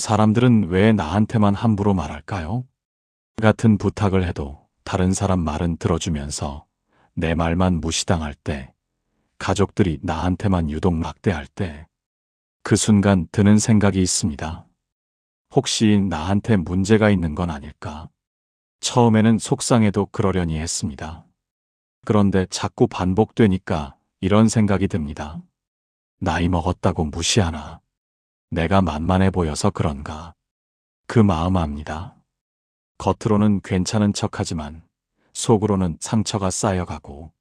사람들은 왜 나한테만 함부로 말할까요? 같은 부탁을 해도 다른 사람 말은 들어주면서 내 말만 무시당할 때, 가족들이 나한테만 유독 막대할 때, 그 순간 드는 생각이 있습니다. 혹시 나한테 문제가 있는 건 아닐까? 처음에는 속상해도 그러려니 했습니다. 그런데 자꾸 반복되니까 이런 생각이 듭니다. 나이 먹었다고 무시하나? 내가 만만해 보여서 그런가? 그 마음 압니다. 겉으로는 괜찮은 척하지만 속으로는 상처가 쌓여가고,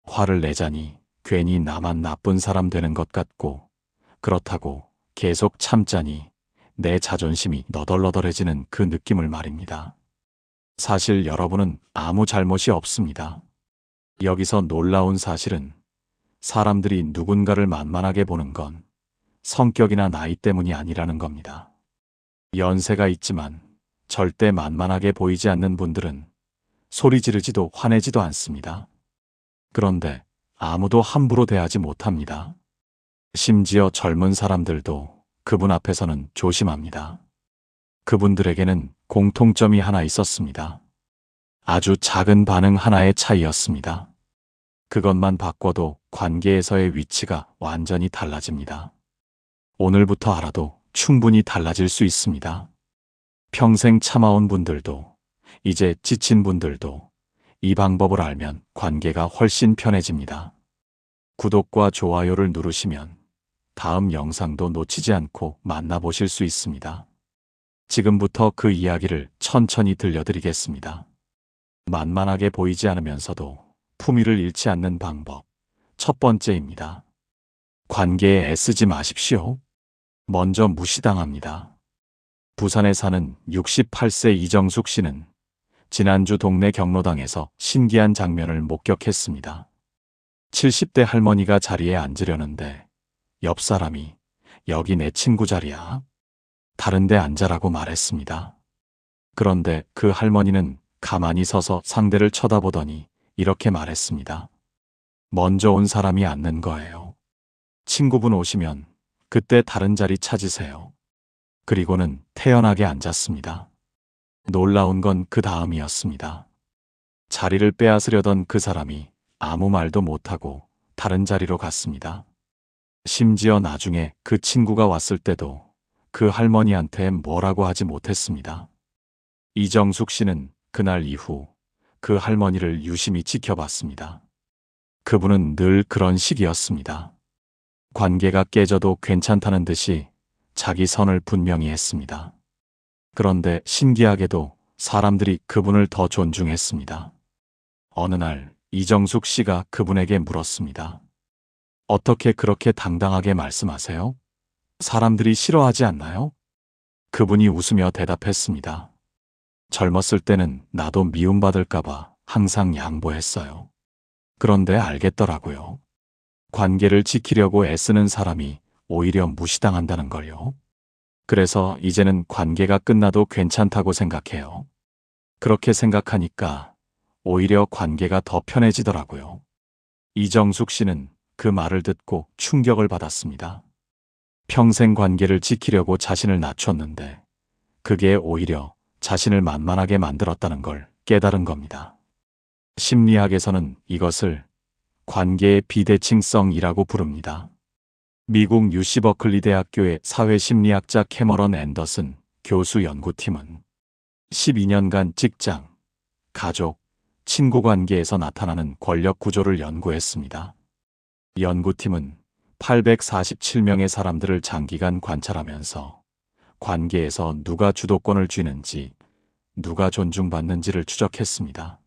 화를 내자니 괜히 나만 나쁜 사람 되는 것 같고, 그렇다고 계속 참자니 내 자존심이 너덜너덜해지는 그 느낌을 말입니다. 사실 여러분은 아무 잘못이 없습니다. 여기서 놀라운 사실은 사람들이 누군가를 만만하게 보는 건 성격이나 나이 때문이 아니라는 겁니다. 연세가 있지만 절대 만만하게 보이지 않는 분들은 소리 지르지도 화내지도 않습니다. 그런데 아무도 함부로 대하지 못합니다. 심지어 젊은 사람들도 그분 앞에서는 조심합니다. 그분들에게는 공통점이 하나 있었습니다. 아주 작은 반응 하나의 차이였습니다. 그것만 바꿔도 관계에서의 위치가 완전히 달라집니다. 오늘부터 알아도 충분히 달라질 수 있습니다. 평생 참아온 분들도, 이제 지친 분들도 이 방법을 알면 관계가 훨씬 편해집니다. 구독과 좋아요를 누르시면 다음 영상도 놓치지 않고 만나보실 수 있습니다. 지금부터 그 이야기를 천천히 들려드리겠습니다. 만만하게 보이지 않으면서도 품위를 잃지 않는 방법. 첫 번째입니다. 관계에 애쓰지 마십시오. 먼저 무시당합니다. 부산에 사는 68세 이정숙 씨는 지난주 동네 경로당에서 신기한 장면을 목격했습니다. 70대 할머니가 자리에 앉으려는데 옆 사람이 여기 내 친구 자리야. 다른 데 앉아라고 말했습니다. 그런데 그 할머니는 가만히 서서 상대를 쳐다보더니 이렇게 말했습니다. 먼저 온 사람이 앉는 거예요. 친구분 오시면 그때 다른 자리 찾으세요. 그리고는 태연하게 앉았습니다. 놀라운 건 그 다음이었습니다. 자리를 빼앗으려던 그 사람이 아무 말도 못하고 다른 자리로 갔습니다. 심지어 나중에 그 친구가 왔을 때도 그 할머니한테 뭐라고 하지 못했습니다. 이정숙 씨는 그날 이후 그 할머니를 유심히 지켜봤습니다. 그분은 늘 그런 식이었습니다. 관계가 깨져도 괜찮다는 듯이 자기 선을 분명히 했습니다. 그런데 신기하게도 사람들이 그분을 더 존중했습니다. 어느 날 이정숙 씨가 그분에게 물었습니다. 어떻게 그렇게 당당하게 말씀하세요? 사람들이 싫어하지 않나요? 그분이 웃으며 대답했습니다. 젊었을 때는 나도 미움받을까봐 항상 양보했어요. 그런데 알겠더라고요. 관계를 지키려고 애쓰는 사람이 오히려 무시당한다는 걸요. 그래서 이제는 관계가 끝나도 괜찮다고 생각해요. 그렇게 생각하니까 오히려 관계가 더 편해지더라고요. 이정숙 씨는 그 말을 듣고 충격을 받았습니다. 평생 관계를 지키려고 자신을 낮췄는데 그게 오히려 자신을 만만하게 만들었다는 걸 깨달은 겁니다. 심리학에서는 이것을 관계의 비대칭성이라고 부릅니다. 미국 UC 버클리 대학교의 사회심리학자 캐머런 앤더슨 교수 연구팀은 12년간 직장, 가족, 친구 관계에서 나타나는 권력 구조를 연구했습니다. 연구팀은 847명의 사람들을 장기간 관찰하면서 관계에서 누가 주도권을 쥐는지, 누가 존중받는지를 추적했습니다.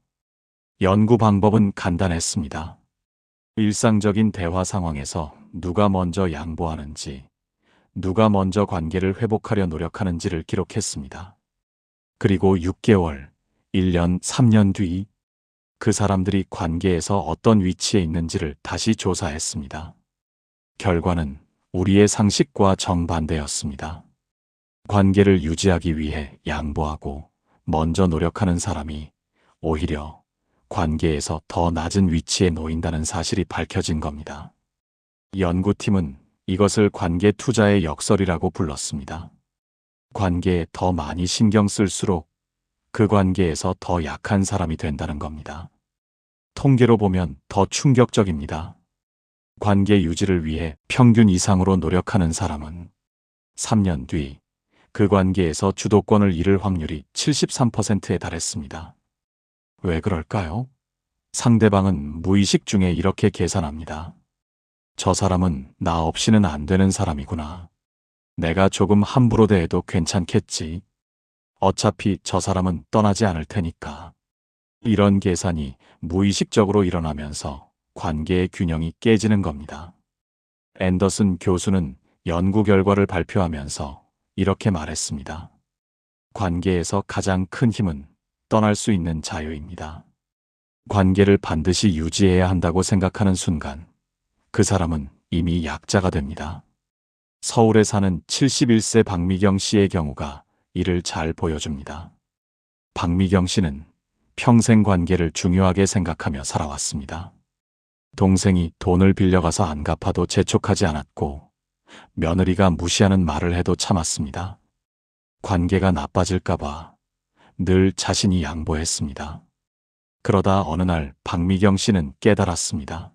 연구 방법은 간단했습니다. 일상적인 대화 상황에서 누가 먼저 양보하는지, 누가 먼저 관계를 회복하려 노력하는지를 기록했습니다. 그리고 6개월, 1년, 3년 뒤 그 사람들이 관계에서 어떤 위치에 있는지를 다시 조사했습니다. 결과는 우리의 상식과 정반대였습니다. 관계를 유지하기 위해 양보하고 먼저 노력하는 사람이 오히려 관계에서 더 낮은 위치에 놓인다는 사실이 밝혀진 겁니다. 연구팀은 이것을 관계 투자의 역설이라고 불렀습니다. 관계에 더 많이 신경 쓸수록 그 관계에서 더 약한 사람이 된다는 겁니다. 통계로 보면 더 충격적입니다. 관계 유지를 위해 평균 이상으로 노력하는 사람은 3년 뒤 그 관계에서 주도권을 잃을 확률이 73%에 달했습니다. 왜 그럴까요? 상대방은 무의식 중에 이렇게 계산합니다. 저 사람은 나 없이는 안 되는 사람이구나. 내가 조금 함부로 대해도 괜찮겠지. 어차피 저 사람은 떠나지 않을 테니까. 이런 계산이 무의식적으로 일어나면서 관계의 균형이 깨지는 겁니다. 앤더슨 교수는 연구 결과를 발표하면서 이렇게 말했습니다. 관계에서 가장 큰 힘은 떠날 수 있는 자유입니다. 관계를 반드시 유지해야 한다고 생각하는 순간 그 사람은 이미 약자가 됩니다. 서울에 사는 71세 박미경 씨의 경우가 이를 잘 보여줍니다. 박미경 씨는 평생 관계를 중요하게 생각하며 살아왔습니다. 동생이 돈을 빌려가서 안 갚아도 재촉하지 않았고 며느리가 무시하는 말을 해도 참았습니다. 관계가 나빠질까봐 늘 자신이 양보했습니다. 그러다 어느 날 박미경 씨는 깨달았습니다.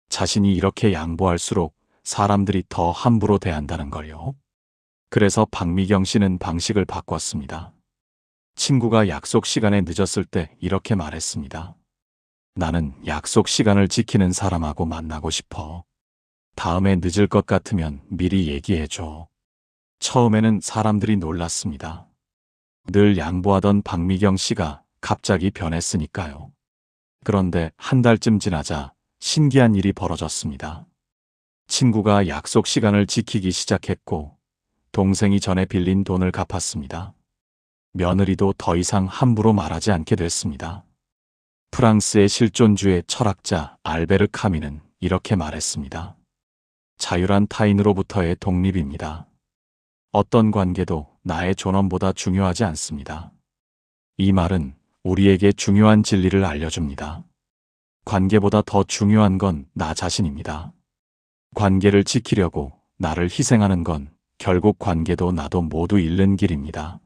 자신이 이렇게 양보할수록 사람들이 더 함부로 대한다는 걸요. 그래서 박미경 씨는 방식을 바꿨습니다. 친구가 약속 시간에 늦었을 때 이렇게 말했습니다. 나는 약속 시간을 지키는 사람하고 만나고 싶어. 다음에 늦을 것 같으면 미리 얘기해줘. 처음에는 사람들이 놀랐습니다. 늘 양보하던 박미경 씨가 갑자기 변했으니까요. 그런데 한 달쯤 지나자 신기한 일이 벌어졌습니다. 친구가 약속 시간을 지키기 시작했고 동생이 전에 빌린 돈을 갚았습니다. 며느리도 더 이상 함부로 말하지 않게 됐습니다. 프랑스의 실존주의 철학자 알베르 카미는 이렇게 말했습니다. 자유란 타인으로부터의 독립입니다. 어떤 관계도 나의 존엄보다 중요하지 않습니다. 이 말은 우리에게 중요한 진리를 알려줍니다. 관계보다 더 중요한 건 나 자신입니다. 관계를 지키려고 나를 희생하는 건 결국 관계도 나도 모두 잃는 길입니다.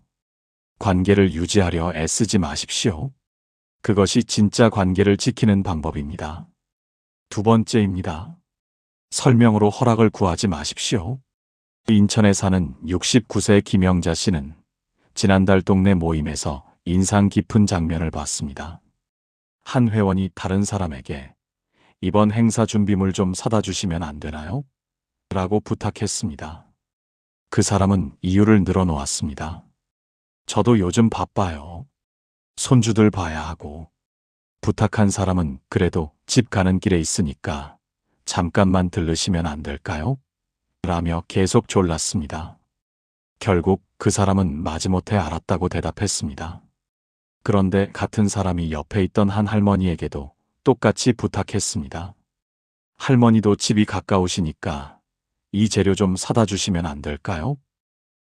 관계를 유지하려 애쓰지 마십시오. 그것이 진짜 관계를 지키는 방법입니다. 두 번째입니다. 설명으로 허락을 구하지 마십시오. 인천에 사는 69세 김영자 씨는 지난달 동네 모임에서 인상 깊은 장면을 봤습니다. 한 회원이 다른 사람에게 이번 행사 준비물 좀 사다 주시면 안 되나요? 라고 부탁했습니다. 그 사람은 이유를 늘어놓았습니다. 저도 요즘 바빠요. 손주들 봐야 하고. 부탁한 사람은 그래도 집 가는 길에 있으니까 잠깐만 들르시면 안 될까요? 라며 계속 졸랐습니다. 결국 그 사람은 마지못해 알았다고 대답했습니다. 그런데 같은 사람이 옆에 있던 한 할머니에게도 똑같이 부탁했습니다. 할머니도 집이 가까우시니까 이 재료 좀 사다 주시면 안 될까요?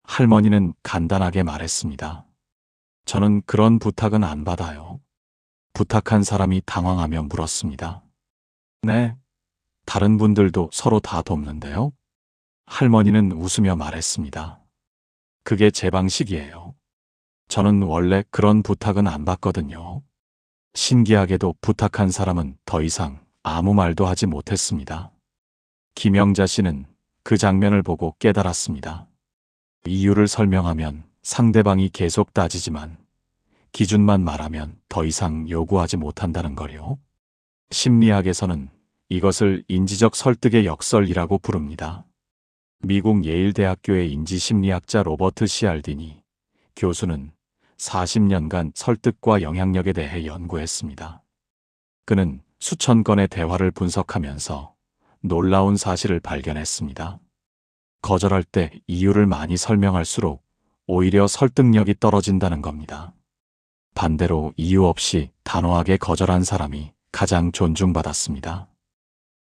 할머니는 간단하게 말했습니다. 저는 그런 부탁은 안 받아요. 부탁한 사람이 당황하며 물었습니다. 네, 다른 분들도 서로 다 돕는데요. 할머니는 웃으며 말했습니다. 그게 제 방식이에요. 저는 원래 그런 부탁은 안 받거든요. 신기하게도 부탁한 사람은 더 이상 아무 말도 하지 못했습니다. 김영자 씨는 그 장면을 보고 깨달았습니다. 이유를 설명하면 상대방이 계속 따지지만 기준만 말하면 더 이상 요구하지 못한다는 거요. 심리학에서는 이것을 인지적 설득의 역설이라고 부릅니다. 미국 예일대학교의 인지심리학자 로버트 시알디니 교수는 40년간 설득과 영향력에 대해 연구했습니다. 그는 수천 건의 대화를 분석하면서 놀라운 사실을 발견했습니다. 거절할 때 이유를 많이 설명할수록 오히려 설득력이 떨어진다는 겁니다. 반대로 이유 없이 단호하게 거절한 사람이 가장 존중받았습니다.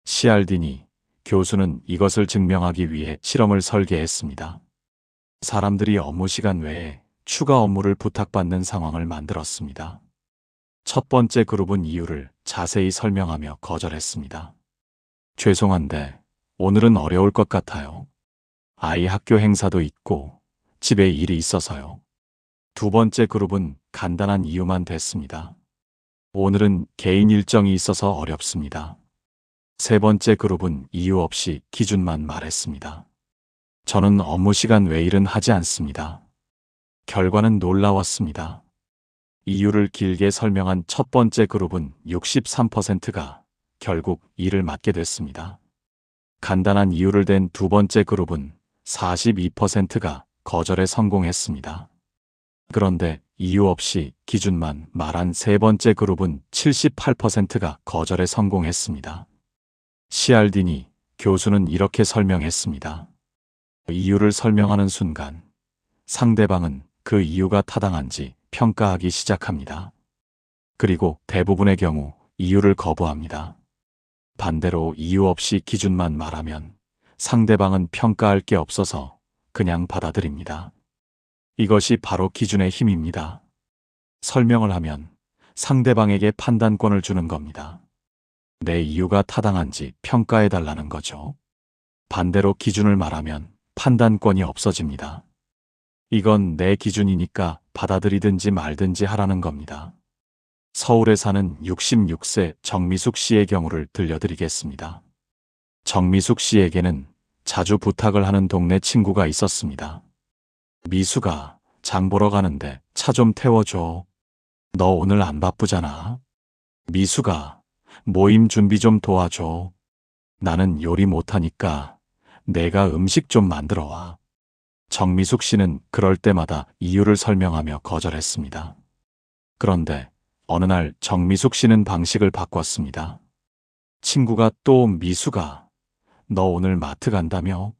시알디니 교수는 이것을 증명하기 위해 실험을 설계했습니다. 사람들이 업무 시간 외에 추가 업무를 부탁받는 상황을 만들었습니다. 첫 번째 그룹은 이유를 자세히 설명하며 거절했습니다. 죄송한데 오늘은 어려울 것 같아요. 아이 학교 행사도 있고 집에 일이 있어서요. 두 번째 그룹은 간단한 이유만 댔습니다. 오늘은 개인 일정이 있어서 어렵습니다. 세 번째 그룹은 이유 없이 기준만 말했습니다. 저는 업무 시간 외 일은 하지 않습니다. 결과는 놀라웠습니다. 이유를 길게 설명한 첫 번째 그룹은 63%가 결국 일을 맡게 됐습니다. 간단한 이유를 댄 두 번째 그룹은 42%가 거절에 성공했습니다. 그런데 이유 없이 기준만 말한 세 번째 그룹은 78%가 거절에 성공했습니다. 시알디니 교수는 이렇게 설명했습니다. 이유를 설명하는 순간 상대방은 그 이유가 타당한지 평가하기 시작합니다. 그리고 대부분의 경우 이유를 거부합니다. 반대로 이유 없이 기준만 말하면 상대방은 평가할 게 없어서 그냥 받아들입니다. 이것이 바로 기준의 힘입니다. 설명을 하면 상대방에게 판단권을 주는 겁니다. 내 이유가 타당한지 평가해달라는 거죠. 반대로 기준을 말하면 판단권이 없어집니다. 이건 내 기준이니까 받아들이든지 말든지 하라는 겁니다. 서울에 사는 66세 정미숙 씨의 경우를 들려드리겠습니다. 정미숙 씨에게는 자주 부탁을 하는 동네 친구가 있었습니다. 미숙아, 장 보러 가는데 차 좀 태워줘. 너 오늘 안 바쁘잖아. 미숙아, 모임 준비 좀 도와줘. 나는 요리 못하니까 내가 음식 좀 만들어 와. 정미숙 씨는 그럴 때마다 이유를 설명하며 거절했습니다. 그런데 어느 날 정미숙 씨는 방식을 바꿨습니다. 친구가 또 미숙아, 너 오늘 마트 간다며?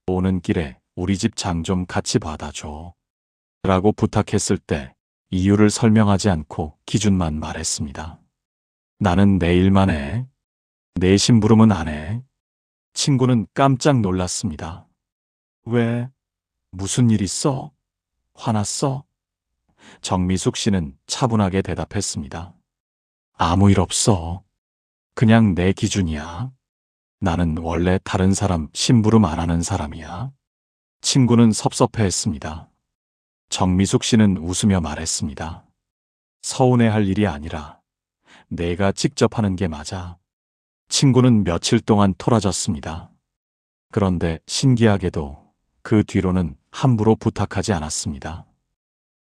오는 길에 우리 집 장 좀 같이 받아줘. 라고 부탁했을 때 이유를 설명하지 않고 기준만 말했습니다. 나는 내일만 해. 내 심부름은 안 해. 친구는 깜짝 놀랐습니다. 왜? 무슨 일 있어? 화났어? 정미숙 씨는 차분하게 대답했습니다. 아무 일 없어. 그냥 내 기준이야. 나는 원래 다른 사람 심부름 안 하는 사람이야. 친구는 섭섭해했습니다. 정미숙 씨는 웃으며 말했습니다. 서운해할 일이 아니라 내가 직접 하는 게 맞아. 친구는 며칠 동안 토라졌습니다. 그런데 신기하게도 그 뒤로는 함부로 부탁하지 않았습니다.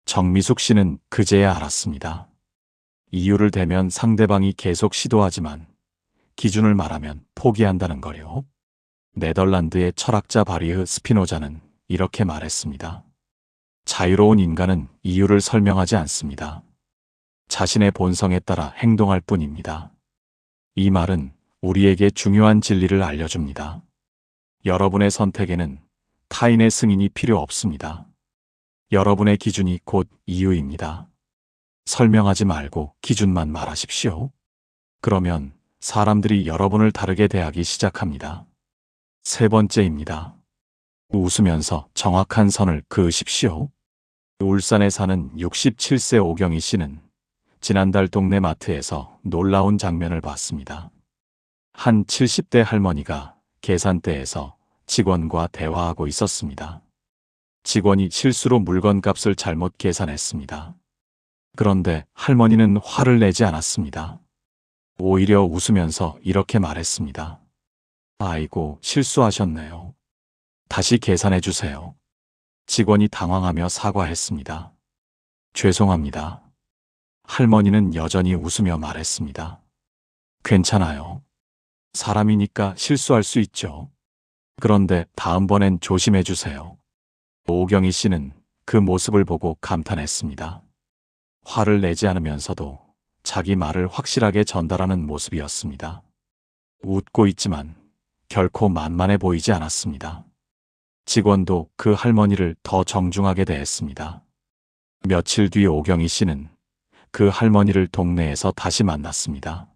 정미숙 씨는 그제야 알았습니다. 이유를 대면 상대방이 계속 시도하지만 기준을 말하면 포기한다는 거요. 네덜란드의 철학자 바리흐 스피노자는 이렇게 말했습니다. 자유로운 인간은 이유를 설명하지 않습니다. 자신의 본성에 따라 행동할 뿐입니다. 이 말은 우리에게 중요한 진리를 알려줍니다. 여러분의 선택에는 타인의 승인이 필요 없습니다. 여러분의 기준이 곧 이유입니다. 설명하지 말고 기준만 말하십시오. 그러면 사람들이 여러분을 다르게 대하기 시작합니다. 세 번째입니다. 웃으면서 정확한 선을 그으십시오. 울산에 사는 67세 오경희 씨는 지난달 동네 마트에서 놀라운 장면을 봤습니다. 한 70대 할머니가 계산대에서 직원과 대화하고 있었습니다. 직원이 실수로 물건값을 잘못 계산했습니다. 그런데 할머니는 화를 내지 않았습니다. 오히려 웃으면서 이렇게 말했습니다. 아이고, 실수하셨네요. 다시 계산해 주세요. 직원이 당황하며 사과했습니다. 죄송합니다. 할머니는 여전히 웃으며 말했습니다. 괜찮아요. 사람이니까 실수할 수 있죠. 그런데 다음번엔 조심해 주세요. 오경희 씨는 그 모습을 보고 감탄했습니다. 화를 내지 않으면서도 자기 말을 확실하게 전달하는 모습이었습니다. 웃고 있지만 결코 만만해 보이지 않았습니다. 직원도 그 할머니를 더 정중하게 대했습니다. 며칠 뒤 오경희 씨는 그 할머니를 동네에서 다시 만났습니다.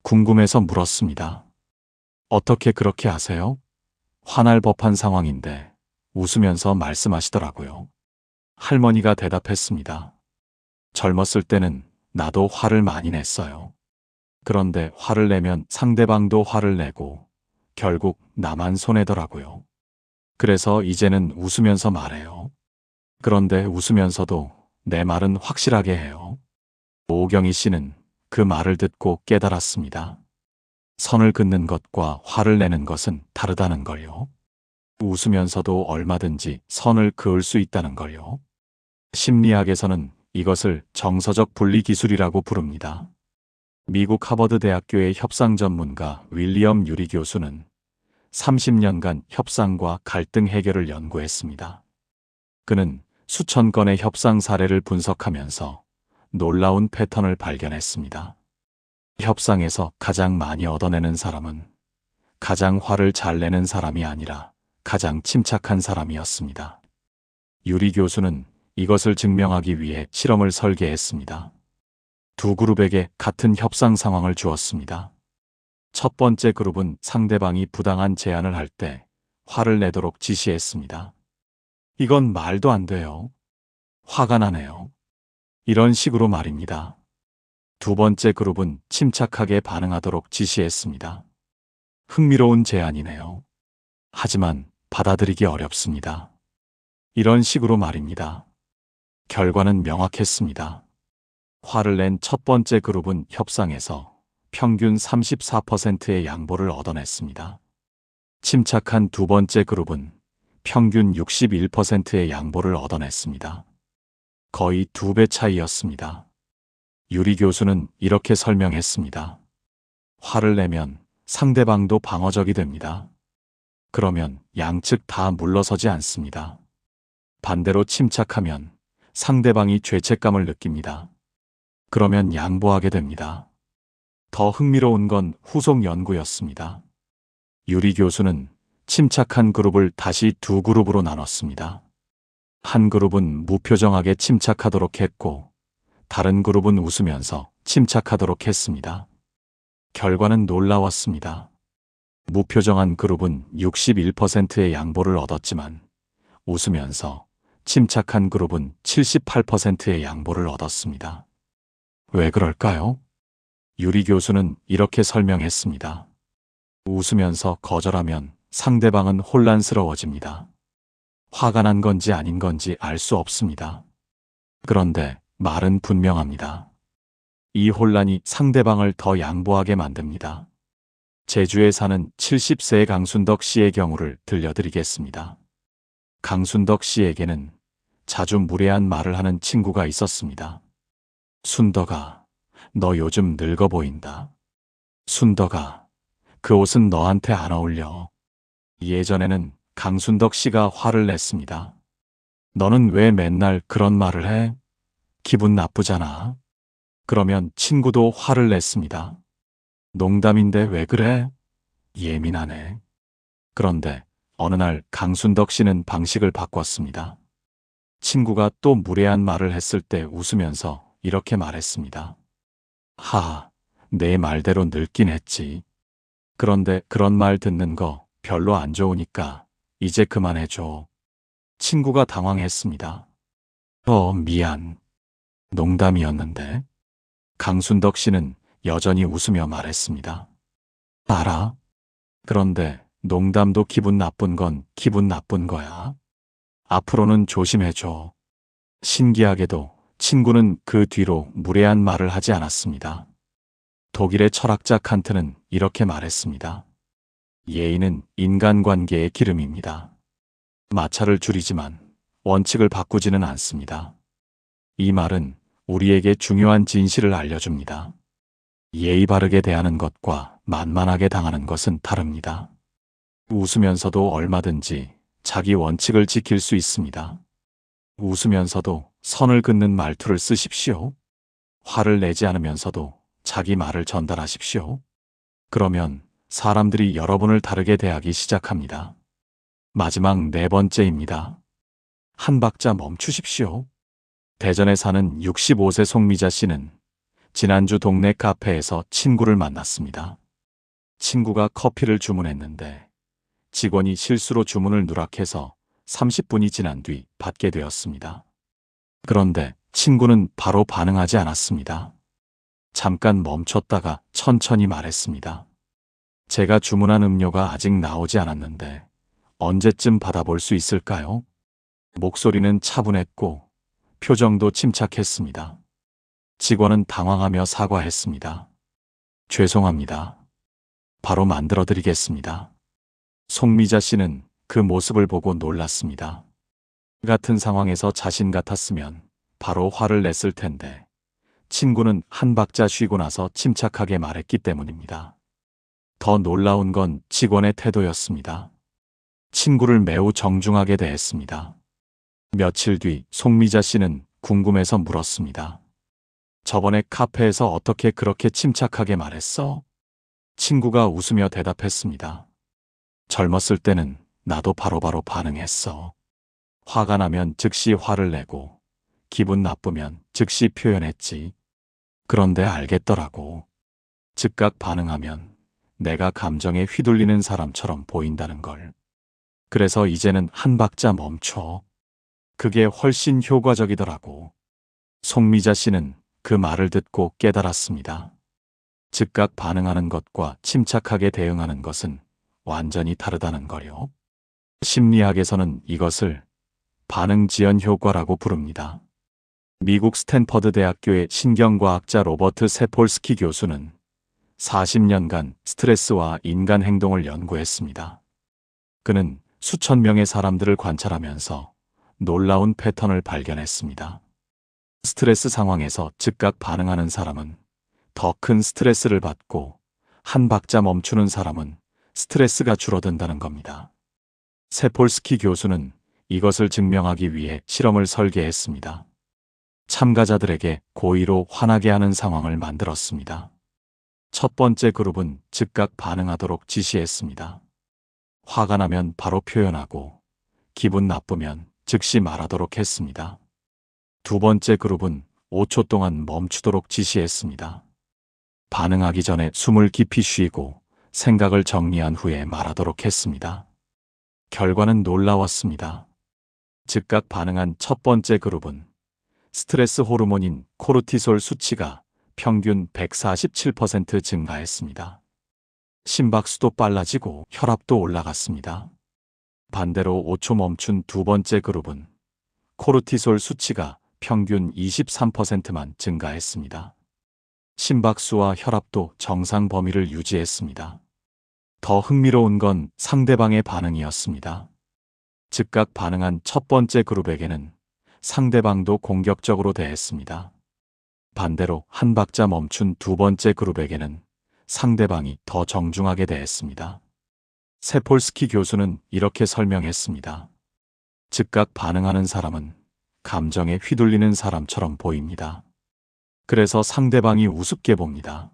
궁금해서 물었습니다. 어떻게 그렇게 하세요? 화날 법한 상황인데 웃으면서 말씀하시더라고요. 할머니가 대답했습니다. 젊었을 때는 나도 화를 많이 냈어요. 그런데 화를 내면 상대방도 화를 내고 결국 나만 손해더라고요. 그래서 이제는 웃으면서 말해요. 그런데 웃으면서도 내 말은 확실하게 해요. 오경희 씨는 그 말을 듣고 깨달았습니다. 선을 긋는 것과 화를 내는 것은 다르다는 걸요. 웃으면서도 얼마든지 선을 그을 수 있다는 걸요. 심리학에서는 이것을 정서적 분리 기술이라고 부릅니다. 미국 하버드 대학교의 협상 전문가 윌리엄 유리 교수는 30년간 협상과 갈등 해결을 연구했습니다. 그는 수천 건의 협상 사례를 분석하면서 놀라운 패턴을 발견했습니다. 협상에서 가장 많이 얻어내는 사람은 가장 화를 잘 내는 사람이 아니라 가장 침착한 사람이었습니다. 유리 교수는 이것을 증명하기 위해 실험을 설계했습니다. 두 그룹에게 같은 협상 상황을 주었습니다. 첫 번째 그룹은 상대방이 부당한 제안을 할 때 화를 내도록 지시했습니다. 이건 말도 안 돼요. 화가 나네요. 이런 식으로 말입니다. 두 번째 그룹은 침착하게 반응하도록 지시했습니다. 흥미로운 제안이네요. 하지만 받아들이기 어렵습니다. 이런 식으로 말입니다. 결과는 명확했습니다. 화를 낸 첫 번째 그룹은 협상에서 평균 34%의 양보를 얻어냈습니다. 침착한 두 번째 그룹은 평균 61%의 양보를 얻어냈습니다. 거의 2배 차이였습니다. 유리 교수는 이렇게 설명했습니다. 화를 내면 상대방도 방어적이 됩니다. 그러면 양측 다 물러서지 않습니다. 반대로 침착하면 상대방이 죄책감을 느낍니다. 그러면 양보하게 됩니다. 더 흥미로운 건 후속 연구였습니다. 유리 교수는 침착한 그룹을 다시 두 그룹으로 나눴습니다. 한 그룹은 무표정하게 침착하도록 했고, 다른 그룹은 웃으면서 침착하도록 했습니다. 결과는 놀라웠습니다. 무표정한 그룹은 61%의 양보를 얻었지만, 웃으면서 침착한 그룹은 78%의 양보를 얻었습니다. 왜 그럴까요? 유리 교수는 이렇게 설명했습니다. 웃으면서 거절하면 상대방은 혼란스러워집니다. 화가 난 건지 아닌 건지 알 수 없습니다. 그런데 말은 분명합니다. 이 혼란이 상대방을 더 양보하게 만듭니다. 제주에 사는 70세 강순덕 씨의 경우를 들려드리겠습니다. 강순덕 씨에게는 자주 무례한 말을 하는 친구가 있었습니다. 순덕아, 너 요즘 늙어 보인다. 순덕아, 그 옷은 너한테 안 어울려. 예전에는 강순덕 씨가 화를 냈습니다. 너는 왜 맨날 그런 말을 해? 기분 나쁘잖아. 그러면 친구도 화를 냈습니다. 농담인데 왜 그래? 예민하네. 그런데 어느 날 강순덕 씨는 방식을 바꿨습니다. 친구가 또 무례한 말을 했을 때 웃으면서 이렇게 말했습니다. 하, 내 말대로 늙긴 했지. 그런데 그런 말 듣는 거 별로 안 좋으니까 이제 그만해줘. 친구가 당황했습니다. 미안. 농담이었는데. 강순덕 씨는 여전히 웃으며 말했습니다. 알아. 그런데 농담도 기분 나쁜 건 기분 나쁜 거야. 앞으로는 조심해줘. 신기하게도 친구는 그 뒤로 무례한 말을 하지 않았습니다. 독일의 철학자 칸트는 이렇게 말했습니다. 예의는 인간관계의 기름입니다. 마찰을 줄이지만 원칙을 바꾸지는 않습니다. 이 말은 우리에게 중요한 진실을 알려줍니다. 예의 바르게 대하는 것과 만만하게 당하는 것은 다릅니다. 웃으면서도 얼마든지 자기 원칙을 지킬 수 있습니다. 웃으면서도 선을 긋는 말투를 쓰십시오. 화를 내지 않으면서도 자기 말을 전달하십시오. 그러면 사람들이 여러분을 다르게 대하기 시작합니다. 마지막 4번째입니다. 한 박자 멈추십시오. 대전에 사는 65세 송미자 씨는 지난주 동네 카페에서 친구를 만났습니다. 친구가 커피를 주문했는데 직원이 실수로 주문을 누락해서 30분이 지난 뒤 받게 되었습니다. 그런데 친구는 바로 반응하지 않았습니다. 잠깐 멈췄다가 천천히 말했습니다. 제가 주문한 음료가 아직 나오지 않았는데 언제쯤 받아볼 수 있을까요? 목소리는 차분했고 표정도 침착했습니다. 직원은 당황하며 사과했습니다. 죄송합니다. 바로 만들어드리겠습니다. 송미자 씨는 그 모습을 보고 놀랐습니다. 같은 상황에서 자신 같았으면 바로 화를 냈을 텐데 친구는 한 박자 쉬고 나서 침착하게 말했기 때문입니다. 더 놀라운 건 직원의 태도였습니다. 친구를 매우 정중하게 대했습니다. 며칠 뒤 송미자 씨는 궁금해서 물었습니다. 저번에 카페에서 어떻게 그렇게 침착하게 말했어? 친구가 웃으며 대답했습니다. 젊었을 때는 나도 바로바로 반응했어. 화가 나면 즉시 화를 내고 기분 나쁘면 즉시 표현했지. 그런데 알겠더라고. 즉각 반응하면 내가 감정에 휘둘리는 사람처럼 보인다는 걸. 그래서 이제는 한 박자 멈춰. 그게 훨씬 효과적이더라고. 송미자 씨는 그 말을 듣고 깨달았습니다. 즉각 반응하는 것과 침착하게 대응하는 것은 완전히 다르다는 거요. 심리학에서는 이것을 반응 지연 효과라고 부릅니다. 미국 스탠퍼드 대학교의 신경과학자 로버트 세폴스키 교수는 40년간 스트레스와 인간 행동을 연구했습니다. 그는 수천 명의 사람들을 관찰하면서 놀라운 패턴을 발견했습니다. 스트레스 상황에서 즉각 반응하는 사람은 더 큰 스트레스를 받고 한 박자 멈추는 사람은 스트레스가 줄어든다는 겁니다. 세폴스키 교수는 이것을 증명하기 위해 실험을 설계했습니다. 참가자들에게 고의로 화나게 하는 상황을 만들었습니다. 첫 번째 그룹은 즉각 반응하도록 지시했습니다. 화가 나면 바로 표현하고 기분 나쁘면 즉시 말하도록 했습니다. 두 번째 그룹은 5초 동안 멈추도록 지시했습니다. 반응하기 전에 숨을 깊이 쉬고 생각을 정리한 후에 말하도록 했습니다. 결과는 놀라웠습니다. 즉각 반응한 첫 번째 그룹은 스트레스 호르몬인 코르티솔 수치가 평균 147% 증가했습니다. 심박수도 빨라지고 혈압도 올라갔습니다. 반대로 5초 멈춘 두 번째 그룹은 코르티솔 수치가 평균 23%만 증가했습니다. 심박수와 혈압도 정상 범위를 유지했습니다. 더 흥미로운 건 상대방의 반응이었습니다. 즉각 반응한 첫 번째 그룹에게는 상대방도 공격적으로 대했습니다. 반대로 한 박자 멈춘 두 번째 그룹에게는 상대방이 더 정중하게 대했습니다. 세폴스키 교수는 이렇게 설명했습니다. 즉각 반응하는 사람은 감정에 휘둘리는 사람처럼 보입니다. 그래서 상대방이 우습게 봅니다.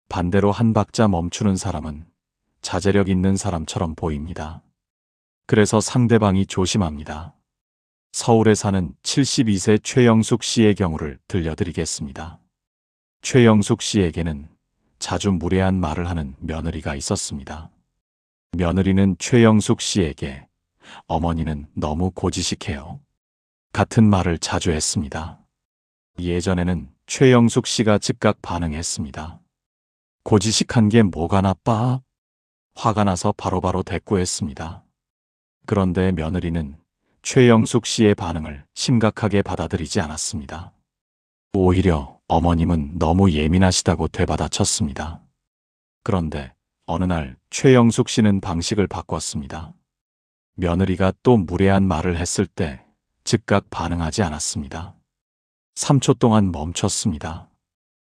반대로 한 박자 멈추는 사람은 자제력 있는 사람처럼 보입니다. 그래서 상대방이 조심합니다. 서울에 사는 72세 최영숙 씨의 경우를 들려드리겠습니다. 최영숙 씨에게는 자주 무례한 말을 하는 며느리가 있었습니다. 며느리는 최영숙 씨에게 어머니는 너무 고지식해요. 같은 말을 자주 했습니다. 예전에는 최영숙 씨가 즉각 반응했습니다. 고지식한 게 뭐가 나빠? 화가 나서 바로바로 대꾸했습니다. 그런데 며느리는 최영숙 씨의 반응을 심각하게 받아들이지 않았습니다. 오히려 어머님은 너무 예민하시다고 되받아쳤습니다. 그런데 어느 날 최영숙 씨는 방식을 바꿨습니다. 며느리가 또 무례한 말을 했을 때 즉각 반응하지 않았습니다. 3초 동안 멈췄습니다.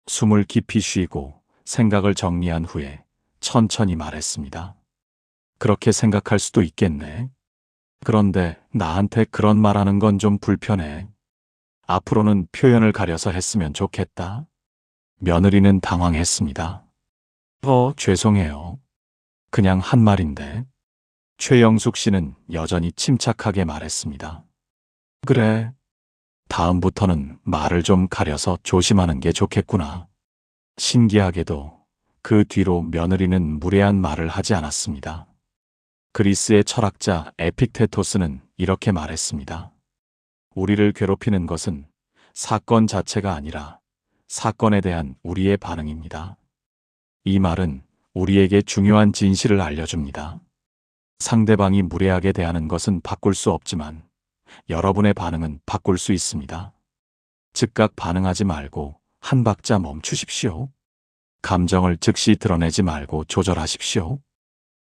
숨을 깊이 쉬고 생각을 정리한 후에 천천히 말했습니다. 그렇게 생각할 수도 있겠네. 그런데 나한테 그런 말하는 건 좀 불편해. 앞으로는 표현을 가려서 했으면 좋겠다. 며느리는 당황했습니다. 죄송해요. 그냥 한 말인데. 최영숙 씨는 여전히 침착하게 말했습니다. 그래. 다음부터는 말을 좀 가려서 조심하는 게 좋겠구나. 신기하게도 그 뒤로 며느리는 무례한 말을 하지 않았습니다. 그리스의 철학자 에픽테토스는 이렇게 말했습니다. 우리를 괴롭히는 것은 사건 자체가 아니라 사건에 대한 우리의 반응입니다. 이 말은 우리에게 중요한 진실을 알려줍니다. 상대방이 무례하게 대하는 것은 바꿀 수 없지만 여러분의 반응은 바꿀 수 있습니다. 즉각 반응하지 말고 한 박자 멈추십시오. 감정을 즉시 드러내지 말고 조절하십시오.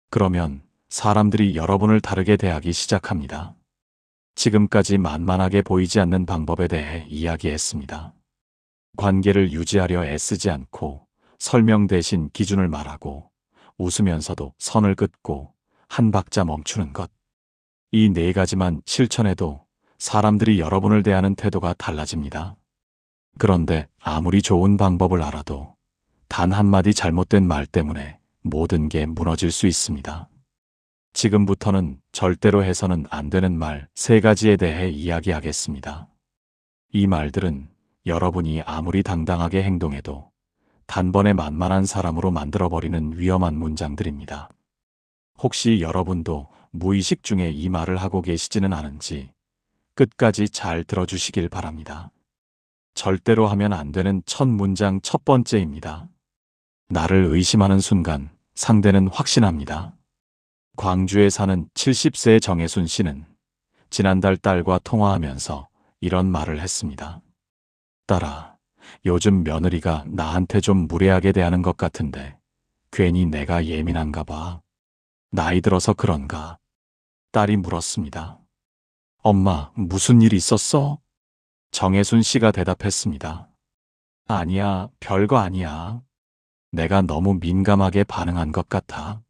그러면 사람들이 여러분을 다르게 대하기 시작합니다. 지금까지 만만하게 보이지 않는 방법에 대해 이야기했습니다. 관계를 유지하려 애쓰지 않고 설명 대신 기준을 말하고 웃으면서도 선을 긋고 한 박자 멈추는 것. 이 네 가지만 실천해도 사람들이 여러분을 대하는 태도가 달라집니다. 그런데 아무리 좋은 방법을 알아도 단 한마디 잘못된 말 때문에 모든 게 무너질 수 있습니다. 지금부터는 절대로 해서는 안 되는 말 3가지에 대해 이야기하겠습니다. 이 말들은 여러분이 아무리 당당하게 행동해도 단번에 만만한 사람으로 만들어버리는 위험한 문장들입니다. 혹시 여러분도 무의식 중에 이 말을 하고 계시지는 않은지 끝까지 잘 들어주시길 바랍니다. 절대로 하면 안 되는 첫 문장 첫 번째입니다. 나를 의심하는 순간 상대는 확신합니다. 광주에 사는 70세의 정혜순 씨는 지난달 딸과 통화하면서 이런 말을 했습니다. 딸아, 요즘 며느리가 나한테 좀 무례하게 대하는 것 같은데 괜히 내가 예민한가 봐. 나이 들어서 그런가? 딸이 물었습니다. 엄마, 무슨 일 있었어? 정혜순 씨가 대답했습니다. 아니야, 별거 아니야. 내가 너무 민감하게 반응한 것 같아.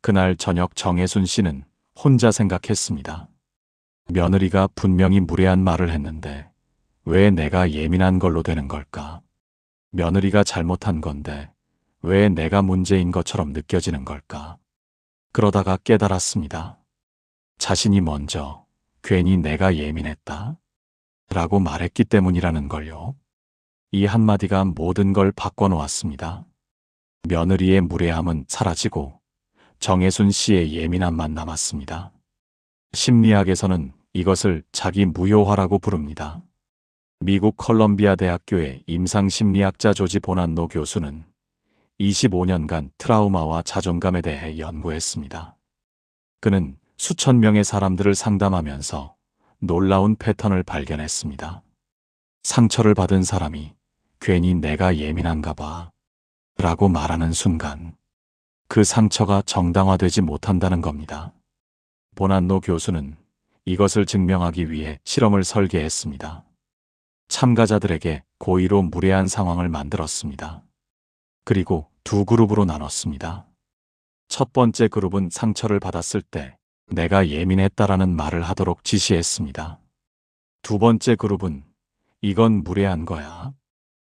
그날 저녁 정혜순 씨는 혼자 생각했습니다. 며느리가 분명히 무례한 말을 했는데 왜 내가 예민한 걸로 되는 걸까? 며느리가 잘못한 건데 왜 내가 문제인 것처럼 느껴지는 걸까? 그러다가 깨달았습니다. 자신이 먼저 괜히 내가 예민했다 라고 말했기 때문이라는 걸요. 이 한마디가 모든 걸 바꿔놓았습니다. 며느리의 무례함은 사라지고 정혜순 씨의 예민함만 남았습니다. 심리학에서는 이것을 자기 무효화라고 부릅니다. 미국 컬럼비아 대학교의 임상심리학자 조지 보난노 교수는 25년간 트라우마와 자존감에 대해 연구했습니다. 그는 수천 명의 사람들을 상담하면서 놀라운 패턴을 발견했습니다. 상처를 받은 사람이 괜히 내가 예민한가 봐 라고 말하는 순간 그 상처가 정당화되지 못한다는 겁니다. 보난노 교수는 이것을 증명하기 위해 실험을 설계했습니다. 참가자들에게 고의로 무례한 상황을 만들었습니다. 그리고 2그룹으로 나눴습니다. 첫 번째 그룹은 상처를 받았을 때 내가 예민했다라는 말을 하도록 지시했습니다. 두 번째 그룹은 이건 무례한 거야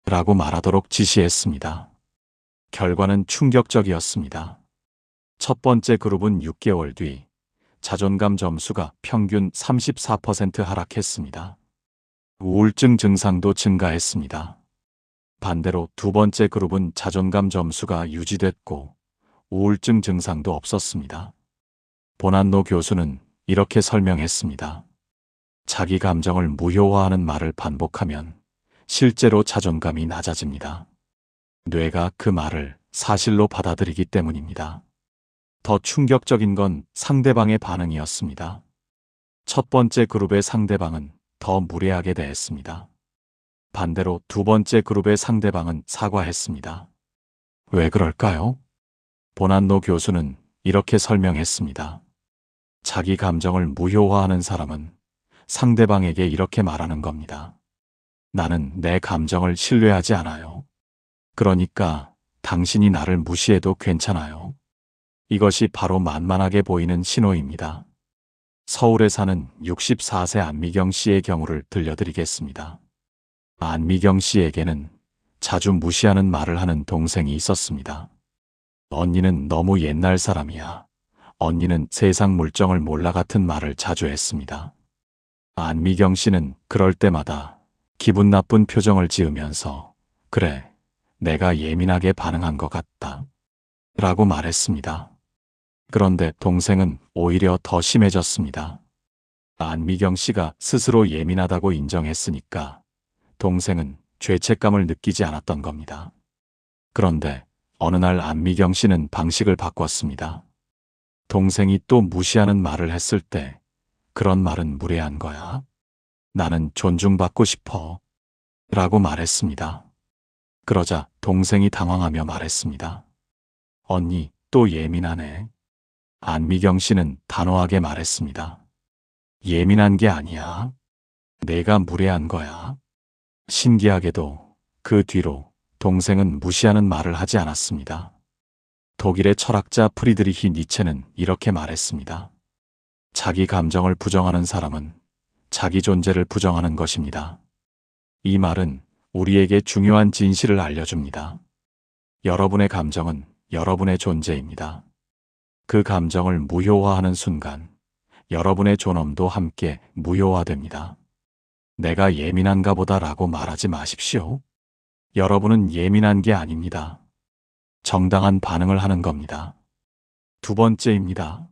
라고 말하도록 지시했습니다. 결과는 충격적이었습니다. 첫 번째 그룹은 6개월 뒤 자존감 점수가 평균 34% 하락했습니다. 우울증 증상도 증가했습니다. 반대로 두 번째 그룹은 자존감 점수가 유지됐고 우울증 증상도 없었습니다. 보난노 교수는 이렇게 설명했습니다. 자기 감정을 무효화하는 말을 반복하면 실제로 자존감이 낮아집니다. 뇌가 그 말을 사실로 받아들이기 때문입니다. 더 충격적인 건 상대방의 반응이었습니다. 첫 번째 그룹의 상대방은 더 무례하게 대했습니다. 반대로 두 번째 그룹의 상대방은 사과했습니다. 왜 그럴까요? 보난노 교수는 이렇게 설명했습니다. 자기 감정을 무효화하는 사람은 상대방에게 이렇게 말하는 겁니다. 나는 내 감정을 신뢰하지 않아요. 그러니까 당신이 나를 무시해도 괜찮아요. 이것이 바로 만만하게 보이는 신호입니다. 서울에 사는 64세 안미경 씨의 경우를 들려드리겠습니다. 안미경 씨에게는 자주 무시하는 말을 하는 동생이 있었습니다. 언니는 너무 옛날 사람이야. 언니는 세상 물정을 몰라 같은 말을 자주 했습니다. 안미경 씨는 그럴 때마다 기분 나쁜 표정을 지으면서 그래, 내가 예민하게 반응한 것 같다 라고 말했습니다. 그런데 동생은 오히려 더 심해졌습니다. 안미경 씨가 스스로 예민하다고 인정했으니까 동생은 죄책감을 느끼지 않았던 겁니다. 그런데 어느 날 안미경 씨는 방식을 바꿨습니다. 동생이 또 무시하는 말을 했을 때 그런 말은 무례한 거야. 나는 존중받고 싶어. 라고 말했습니다. 그러자 동생이 당황하며 말했습니다. 언니, 또 예민하네. 안미경 씨는 단호하게 말했습니다. 예민한 게 아니야. 내가 무례한 거야. 신기하게도 그 뒤로 동생은 무시하는 말을 하지 않았습니다. 독일의 철학자 프리드리히 니체는 이렇게 말했습니다. 자기 감정을 부정하는 사람은 자기 존재를 부정하는 것입니다. 이 말은 우리에게 중요한 진실을 알려줍니다. 여러분의 감정은 여러분의 존재입니다. 그 감정을 무효화하는 순간 여러분의 존엄도 함께 무효화됩니다. 내가 예민한가 보다라고 말하지 마십시오. 여러분은 예민한 게 아닙니다. 정당한 반응을 하는 겁니다. 두 번째입니다.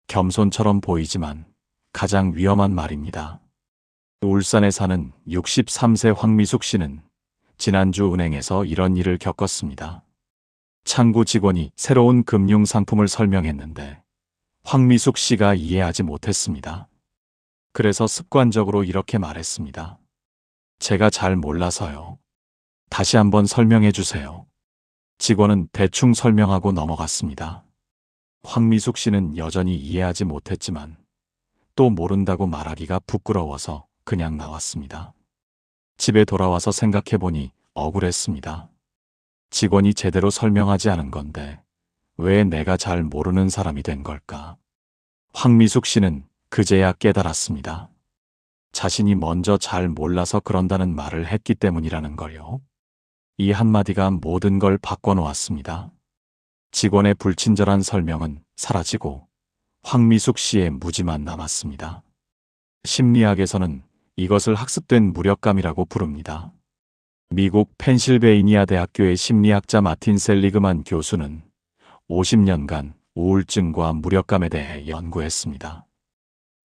겸손처럼 보이지만 가장 위험한 말입니다. 울산에 사는 63세 황미숙 씨는 지난주 은행에서 이런 일을 겪었습니다. 창구 직원이 새로운 금융 상품을 설명했는데 황미숙 씨가 이해하지 못했습니다. 그래서 습관적으로 이렇게 말했습니다. 제가 잘 몰라서요. 다시 한번 설명해 주세요. 직원은 대충 설명하고 넘어갔습니다. 황미숙 씨는 여전히 이해하지 못했지만 또 모른다고 말하기가 부끄러워서 그냥 나왔습니다. 집에 돌아와서 생각해보니 억울했습니다. 직원이 제대로 설명하지 않은 건데 왜 내가 잘 모르는 사람이 된 걸까? 황미숙 씨는 그제야 깨달았습니다. 자신이 먼저 잘 몰라서 그런다는 말을 했기 때문이라는 걸요. 이 한마디가 모든 걸 바꿔놓았습니다. 직원의 불친절한 설명은 사라지고 황미숙 씨의 무지만 남았습니다. 심리학에서는 이것을 학습된 무력감이라고 부릅니다. 미국 펜실베이니아 대학교의 심리학자 마틴 셀리그만 교수는 50년간 우울증과 무력감에 대해 연구했습니다.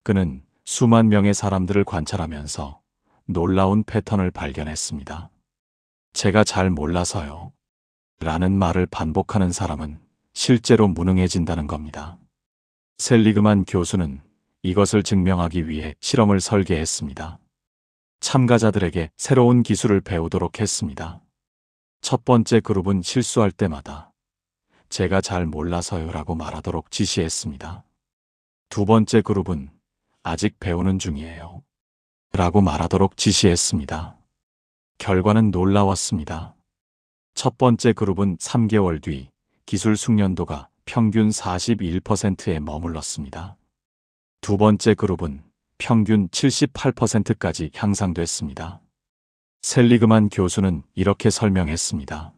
그는 수만 명의 사람들을 관찰하면서 놀라운 패턴을 발견했습니다. 제가 잘 몰라서요. 라는 말을 반복하는 사람은 실제로 무능해진다는 겁니다. 셀리그만 교수는 이것을 증명하기 위해 실험을 설계했습니다. 참가자들에게 새로운 기술을 배우도록 했습니다. 첫 번째 그룹은 실수할 때마다 제가 잘 몰라서요 라고 말하도록 지시했습니다. 두 번째 그룹은 아직 배우는 중이에요 라고 말하도록 지시했습니다. 결과는 놀라웠습니다. 첫 번째 그룹은 3개월 뒤 기술 숙련도가 평균 41%에 머물렀습니다. 두 번째 그룹은 평균 78%까지 향상됐습니다. 셀리그만 교수는 이렇게 설명했습니다.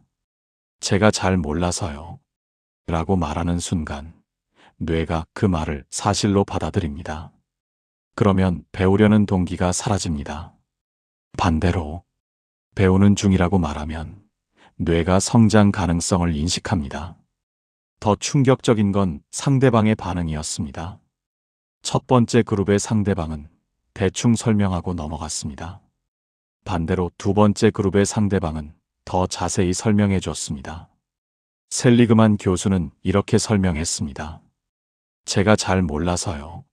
제가 잘 몰라서요. 라고 말하는 순간 뇌가 그 말을 사실로 받아들입니다. 그러면 배우려는 동기가 사라집니다. 반대로 배우는 중이라고 말하면 뇌가 성장 가능성을 인식합니다. 더 충격적인 건 상대방의 반응이었습니다. 첫 번째 그룹의 상대방은 대충 설명하고 넘어갔습니다. 반대로 두 번째 그룹의 상대방은 더 자세히 설명해 줬습니다. 셀리그만 교수는 이렇게 설명했습니다. 제가 잘 몰라서요.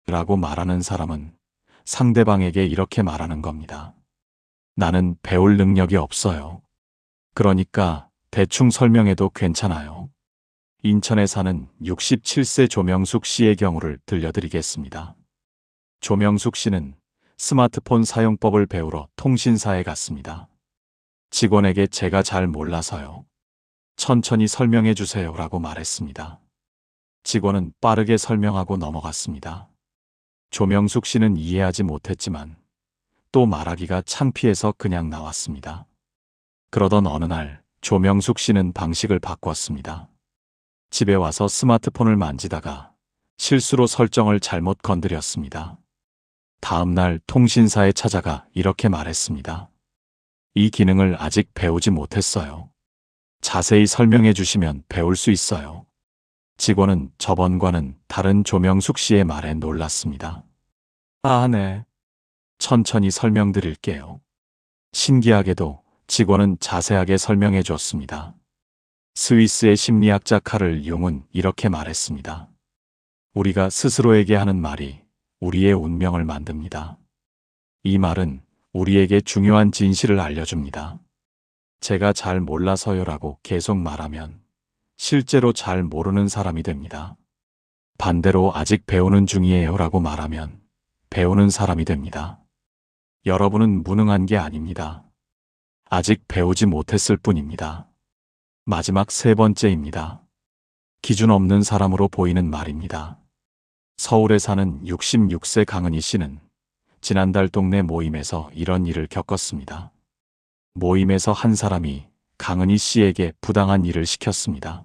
라고 말하는 사람은 상대방에게 이렇게 말하는 겁니다. 나는 배울 능력이 없어요. 그러니까 대충 설명해도 괜찮아요. 인천에 사는 67세 조명숙 씨의 경우를 들려드리겠습니다. 조명숙 씨는 스마트폰 사용법을 배우러 통신사에 갔습니다. 직원에게 제가 잘 몰라서요. 천천히 설명해 주세요 라고 말했습니다. 직원은 빠르게 설명하고 넘어갔습니다. 조명숙 씨는 이해하지 못했지만 또 말하기가 창피해서 그냥 나왔습니다. 그러던 어느 날 조명숙 씨는 방식을 바꿨습니다. 집에 와서 스마트폰을 만지다가 실수로 설정을 잘못 건드렸습니다. 다음 날 통신사에 찾아가 이렇게 말했습니다. 이 기능을 아직 배우지 못했어요. 자세히 설명해 주시면 배울 수 있어요. 직원은 저번과는 다른 조명숙 씨의 말에 놀랐습니다. 아, 네. 천천히 설명드릴게요. 신기하게도 직원은 자세하게 설명해 줬습니다. 스위스의 심리학자 카를 융은 이렇게 말했습니다. 우리가 스스로에게 하는 말이 우리의 운명을 만듭니다. 이 말은 우리에게 중요한 진실을 알려줍니다. 제가 잘 몰라서요라고 계속 말하면 실제로 잘 모르는 사람이 됩니다. 반대로 아직 배우는 중이에요라고 말하면 배우는 사람이 됩니다. 여러분은 무능한 게 아닙니다. 아직 배우지 못했을 뿐입니다. 마지막 세 번째입니다. 기준 없는 사람으로 보이는 말입니다. 서울에 사는 66세 강은희 씨는 지난달 동네 모임에서 이런 일을 겪었습니다. 모임에서 한 사람이 강은희 씨에게 부당한 일을 시켰습니다.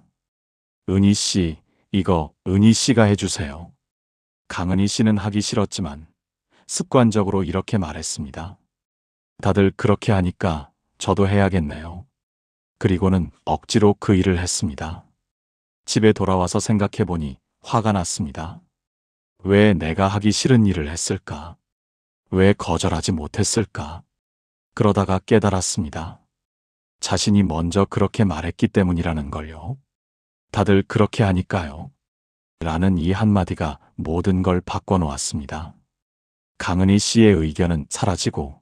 은희 씨, 이거 은희 씨가 해주세요. 강은희 씨는 하기 싫었지만 습관적으로 이렇게 말했습니다. 다들 그렇게 하니까 저도 해야겠네요. 그리고는 억지로 그 일을 했습니다. 집에 돌아와서 생각해보니 화가 났습니다. 왜 내가 하기 싫은 일을 했을까? 왜 거절하지 못했을까? 그러다가 깨달았습니다. 자신이 먼저 그렇게 말했기 때문이라는 걸요. 다들 그렇게 하니까요. 라는 이 한마디가 모든 걸 바꿔놓았습니다. 강은희 씨의 의견은 사라지고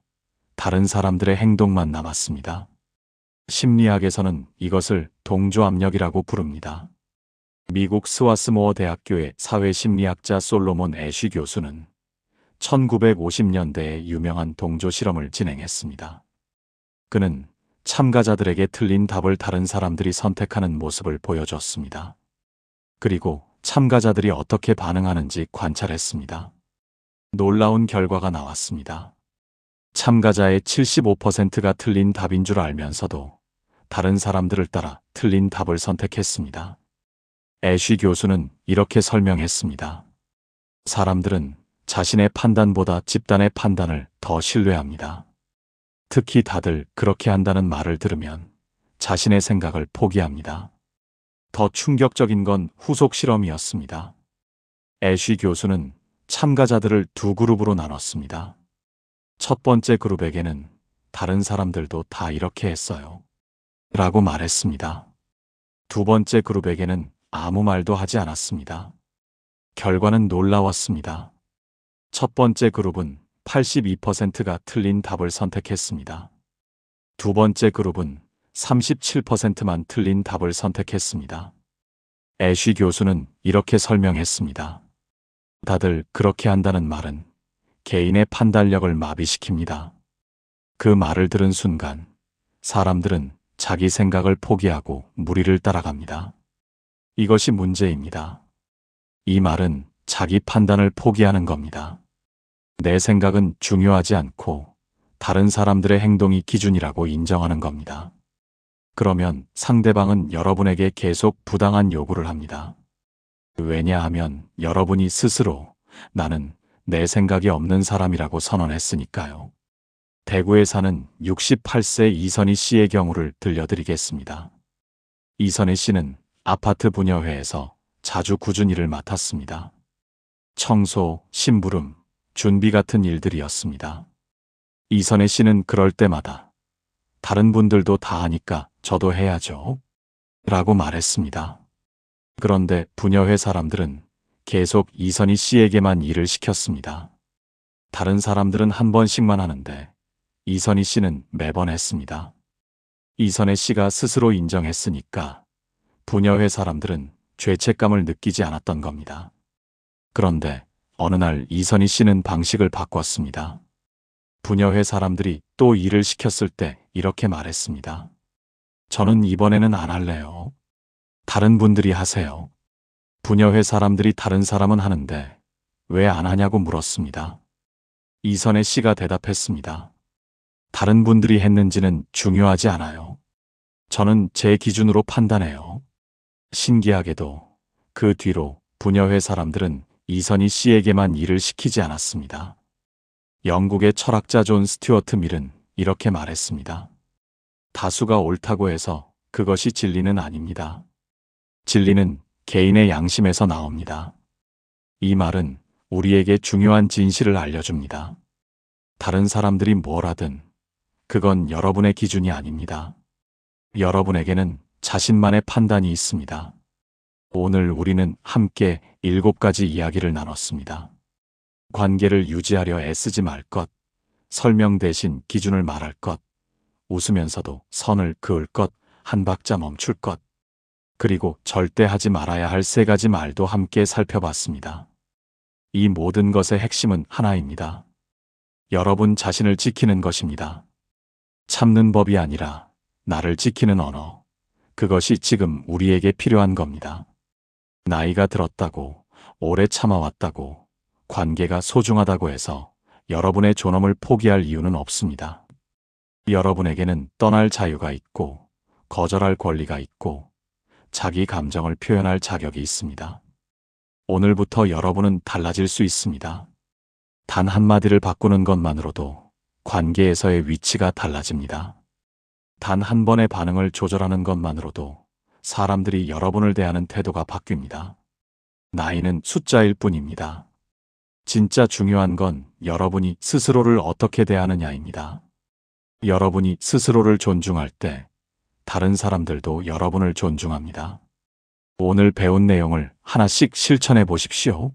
다른 사람들의 행동만 남았습니다. 심리학에서는 이것을 동조압력이라고 부릅니다. 미국 스와스모어 대학교의 사회심리학자 솔로몬 애쉬 교수는 1950년대에 유명한 동조 실험을 진행했습니다. 그는 참가자들에게 틀린 답을 다른 사람들이 선택하는 모습을 보여줬습니다. 그리고 참가자들이 어떻게 반응하는지 관찰했습니다. 놀라운 결과가 나왔습니다. 참가자의 75%가 틀린 답인 줄 알면서도 다른 사람들을 따라 틀린 답을 선택했습니다. 애쉬 교수는 이렇게 설명했습니다. 사람들은 자신의 판단보다 집단의 판단을 더 신뢰합니다. 특히 다들 그렇게 한다는 말을 들으면 자신의 생각을 포기합니다. 더 충격적인 건 후속 실험이었습니다. 애쉬 교수는 참가자들을 두 그룹으로 나눴습니다. 첫 번째 그룹에게는 다른 사람들도 다 이렇게 했어요. 라고 말했습니다. 두 번째 그룹에게는 아무 말도 하지 않았습니다. 결과는 놀라웠습니다. 첫 번째 그룹은 82%가 틀린 답을 선택했습니다. 두 번째 그룹은 37%만 틀린 답을 선택했습니다. 애쉬 교수는 이렇게 설명했습니다. 다들 그렇게 한다는 말은 개인의 판단력을 마비시킵니다. 그 말을 들은 순간 사람들은 자기 생각을 포기하고 무리를 따라갑니다. 이것이 문제입니다. 이 말은 자기 판단을 포기하는 겁니다. 내 생각은 중요하지 않고 다른 사람들의 행동이 기준이라고 인정하는 겁니다. 그러면 상대방은 여러분에게 계속 부당한 요구를 합니다. 왜냐하면 여러분이 스스로 나는 내 생각이 없는 사람이라고 선언했으니까요. 대구에 사는 68세 이선희 씨의 경우를 들려드리겠습니다. 이선희 씨는 아파트 분여회에서 자주 꾸준히 일을 맡았습니다. 청소, 심부름, 준비 같은 일들이었습니다. 이선희 씨는 그럴 때마다 다른 분들도 다 하니까 저도 해야죠. 라고 말했습니다. 그런데 분여회 사람들은 계속 이선희 씨에게만 일을 시켰습니다. 다른 사람들은 한 번씩만 하는데 이선희 씨는 매번 했습니다. 이선희 씨가 스스로 인정했으니까 분여회 사람들은 죄책감을 느끼지 않았던 겁니다. 그런데 어느 날 이선희 씨는 방식을 바꿨습니다. 분여회 사람들이 또 일을 시켰을 때 이렇게 말했습니다. 저는 이번에는 안 할래요. 다른 분들이 하세요. 분여회 사람들이 다른 사람은 하는데 왜 안 하냐고 물었습니다. 이선희 씨가 대답했습니다. 다른 분들이 했는지는 중요하지 않아요. 저는 제 기준으로 판단해요. 신기하게도 그 뒤로 분여회 사람들은 이선희 씨에게만 일을 시키지 않았습니다. 영국의 철학자 존 스튜어트 밀은 이렇게 말했습니다. 다수가 옳다고 해서 그것이 진리는 아닙니다. 진리는 개인의 양심에서 나옵니다. 이 말은 우리에게 중요한 진실을 알려줍니다. 다른 사람들이 뭘 하든 그건 여러분의 기준이 아닙니다. 여러분에게는 자신만의 판단이 있습니다. 오늘 우리는 함께 7가지 이야기를 나눴습니다. 관계를 유지하려 애쓰지 말 것, 설명 대신 기준을 말할 것, 웃으면서도 선을 그을 것, 한 박자 멈출 것, 그리고 절대 하지 말아야 할 3가지 말도 함께 살펴봤습니다. 이 모든 것의 핵심은 하나입니다. 여러분 자신을 지키는 것입니다. 참는 법이 아니라 나를 지키는 언어. 그것이 지금 우리에게 필요한 겁니다. 나이가 들었다고, 오래 참아왔다고, 관계가 소중하다고 해서 여러분의 존엄을 포기할 이유는 없습니다. 여러분에게는 떠날 자유가 있고, 거절할 권리가 있고, 자기 감정을 표현할 자격이 있습니다. 오늘부터 여러분은 달라질 수 있습니다. 단 한마디를 바꾸는 것만으로도 관계에서의 위치가 달라집니다. 단 한 번의 반응을 조절하는 것만으로도 사람들이 여러분을 대하는 태도가 바뀝니다. 나이는 숫자일 뿐입니다. 진짜 중요한 건 여러분이 스스로를 어떻게 대하느냐입니다. 여러분이 스스로를 존중할 때 다른 사람들도 여러분을 존중합니다. 오늘 배운 내용을 하나씩 실천해 보십시오.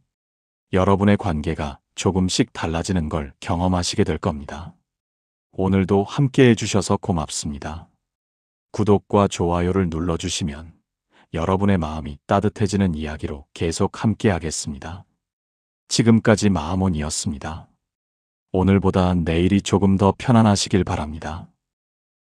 여러분의 관계가 조금씩 달라지는 걸 경험하시게 될 겁니다. 오늘도 함께 해주셔서 고맙습니다. 구독과 좋아요를 눌러주시면 여러분의 마음이 따뜻해지는 이야기로 계속 함께 하겠습니다. 지금까지 마음온이었습니다. 오늘보다 내일이 조금 더 편안하시길 바랍니다.